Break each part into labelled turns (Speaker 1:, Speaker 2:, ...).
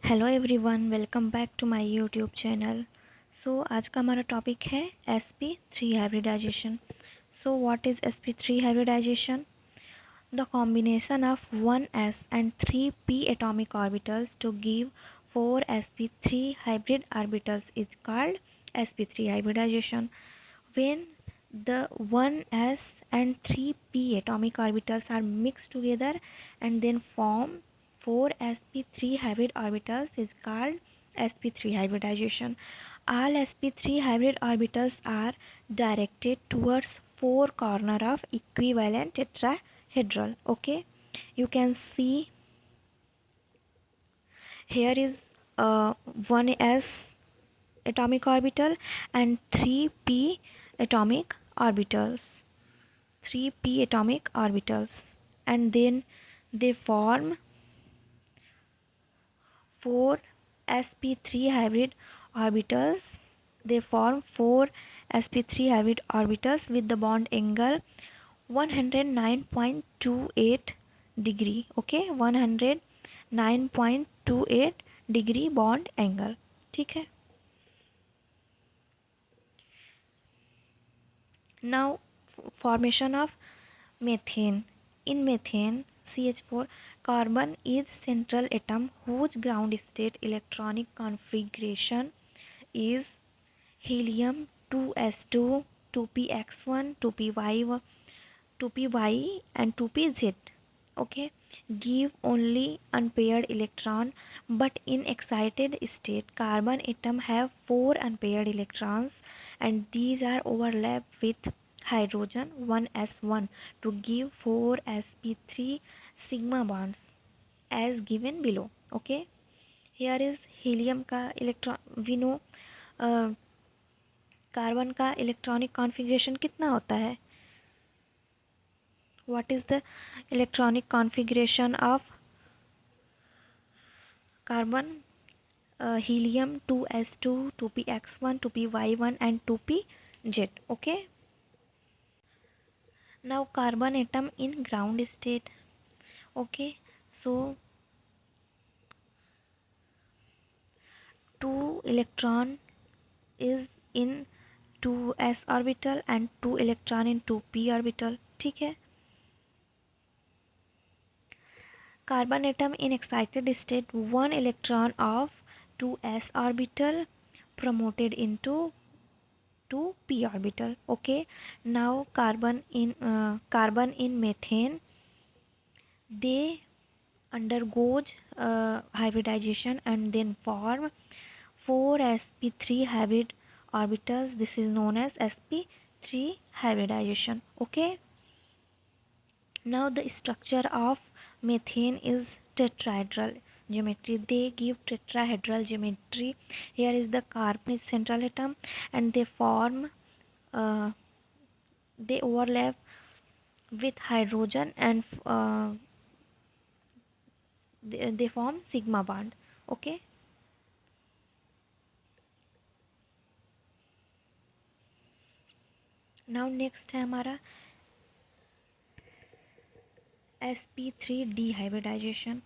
Speaker 1: Hello everyone, welcome back to my YouTube channel. आज का हमारा टॉपिक है sp3 hybridization. What is sp3 hybridization? The combination of 1s and 3p atomic orbitals to give 4 sp3 hybrid orbitals is called sp3 hybridization. When the 1s and 3p atomic orbitals are mixed together and then form 4 sp3 hybrid orbitals is called sp3 hybridization. All sp3 hybrid orbitals are directed towards four corner of equivalent tetrahedral. Okay, you can see here is 1s atomic orbital and 3p atomic orbitals 3p atomic orbitals, and then they form 4 sp3 hybrid orbitals. They form 4 sp3 hybrid orbitals with the bond angle 109.28 degree. Okay, 109.28 degree bond angle. ठीक है. Now formation of methane. In methane, CH4 carbon is central atom whose ground state electronic configuration is helium 2s2, 2px1, 2py, 2py and 2pz. Okay, give only unpaired electron, but in excited state carbon atom have 4 unpaired electrons, and these are overlapped with hydrogen 1s1 to give 4 sp3 sigma bonds as given below. Okay, here is helium का electron, we know carbon का electronic configuration कितना होता है? What is the electronic configuration of carbon? Helium 2s2, 2px1, 2py1 and 2pz. Okay, now carbon atom in ground state. Okay, so 2 electron is in 2s orbital and 2 electron in 2p orbital. ठीक है. Carbon atom in excited state, 1 electron of 2s orbital promoted into 2p orbital. Okay, now carbon in methane, they undergoes hybridization and then form 4 sp3 hybrid orbitals. This is known as sp3 hybridization. Okay, now the structure of methane is tetrahedral geometry. They give tetrahedral geometry. Here is the carbon is central atom and they form they overlap with hydrogen and they form sigma bond. Okay, now next है हमारा sp3d hybridization.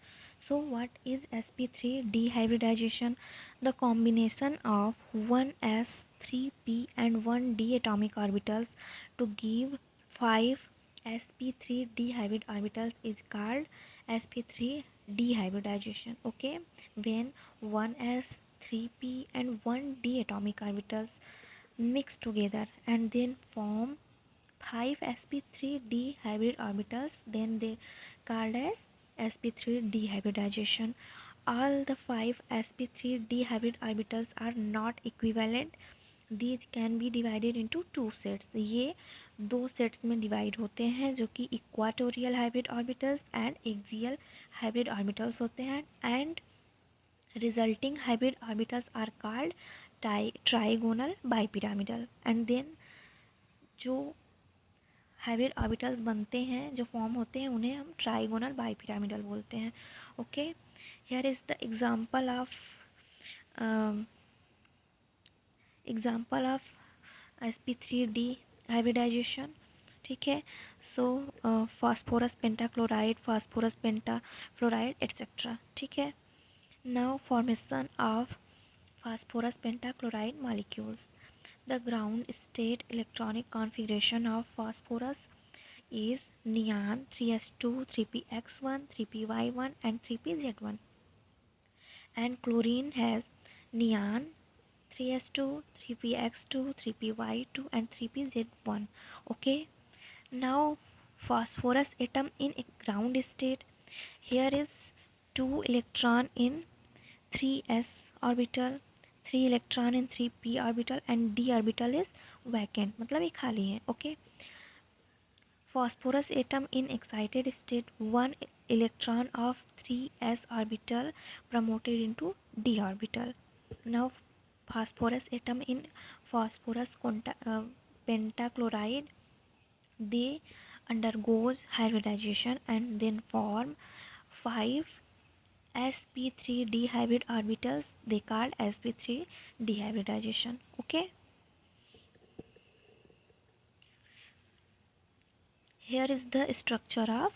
Speaker 1: So what is sp3d hybridization? The combination of 1s, 3p and 1d atomic orbitals to give 5 sp3d hybrid orbitals is called sp3d hybridization. Okay, when 1s, 3p and 1d atomic orbitals mix together and then form 5 sp3d hybrid orbitals, then they called as sp3d hybridization. All the 5 sp3d hybrid orbitals are not equivalent. These can be divided into two sets. ये दो sets में divide होते हैं जो कि equatorial hybrid orbitals and axial hybrid orbitals होते हैं, and resulting hybrid orbitals are called trigonal bipyramidal. And then जो हाइब्रिड ऑर्बिटल्स बनते हैं, जो फॉर्म होते हैं, उन्हें हम ट्राइगोनल बाइपिरामिडल बोलते हैं. Okay, here is the example of sp3d hybridization. ठीक है, so phosphorus pentachloride, phosphorus pentafluoride etcetera. ठीक है, Now formation of phosphorus pentachloride molecules. The ground state electronic configuration of phosphorus is neon 3s2, 3px1, 3py1 and 3pz1, and chlorine has neon 3s2, 3px2, 3py2 and 3pz1. Okay, now phosphorus atom in a ground state. Here is 2 electron in 3s orbital, 3 electron in 3p orbital and d orbital is vacant, मतलब ये खाली है. Okay, phosphorus atom in excited state, 1 electron of 3s orbital promoted into d orbital. Now phosphorus atom in phosphorus pentachloride, they undergoes hybridization and then form 5 sp3d hybrid orbitals, they called sp3 dehybridization. Okay, here is the structure of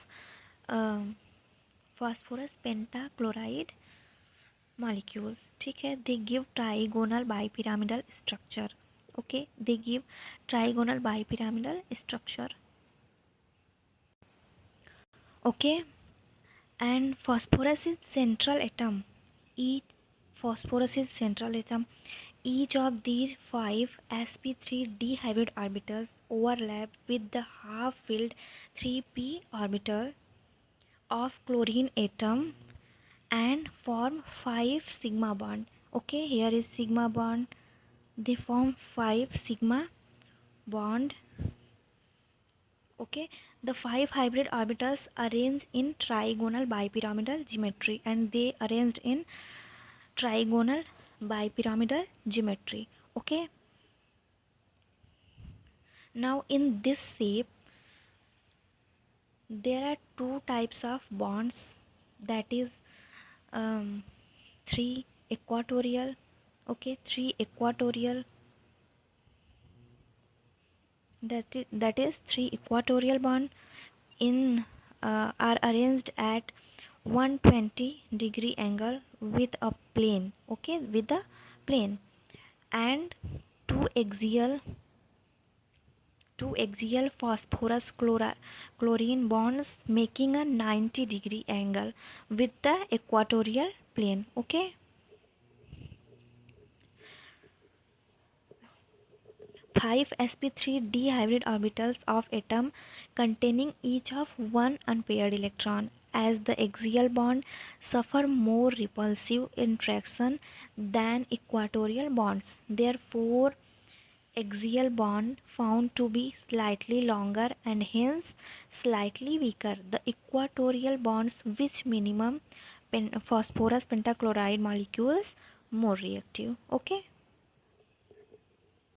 Speaker 1: phosphorus pentachloride molecules. ठीक है, they give trigonal bipyramidal structure. Okay, they give trigonal bipyramidal structure. Okay, and phosphorus is central atom. Each phosphorus is central atom. Each of these 5 sp3d hybrid orbitals overlap with the half-filled 3p orbital of chlorine atom and form 5 sigma bond. Okay, here is sigma bond. They form 5 sigma bond. Okay, the 5 hybrid orbitals arranged in trigonal bipyramidal geometry, and they arranged in trigonal bipyramidal geometry. Okay, now in this shape there are two types of bonds, that is 3 equatorial. Okay, 3 equatorial, that is 3 equatorial bond in are arranged at 120-degree angle with a plane. Okay, with a plane, and two axial phosphorus chlorine bonds making a 90-degree angle with the equatorial plane. Okay, 5 sp3d hybrid orbitals of atom containing each of one unpaired electron, as the axial bond suffer more repulsive interaction than equatorial bonds. Therefore, axial bond found to be slightly longer and hence slightly weaker. The equatorial bonds which minimum phosphorus pentachloride molecules more reactive. Okay.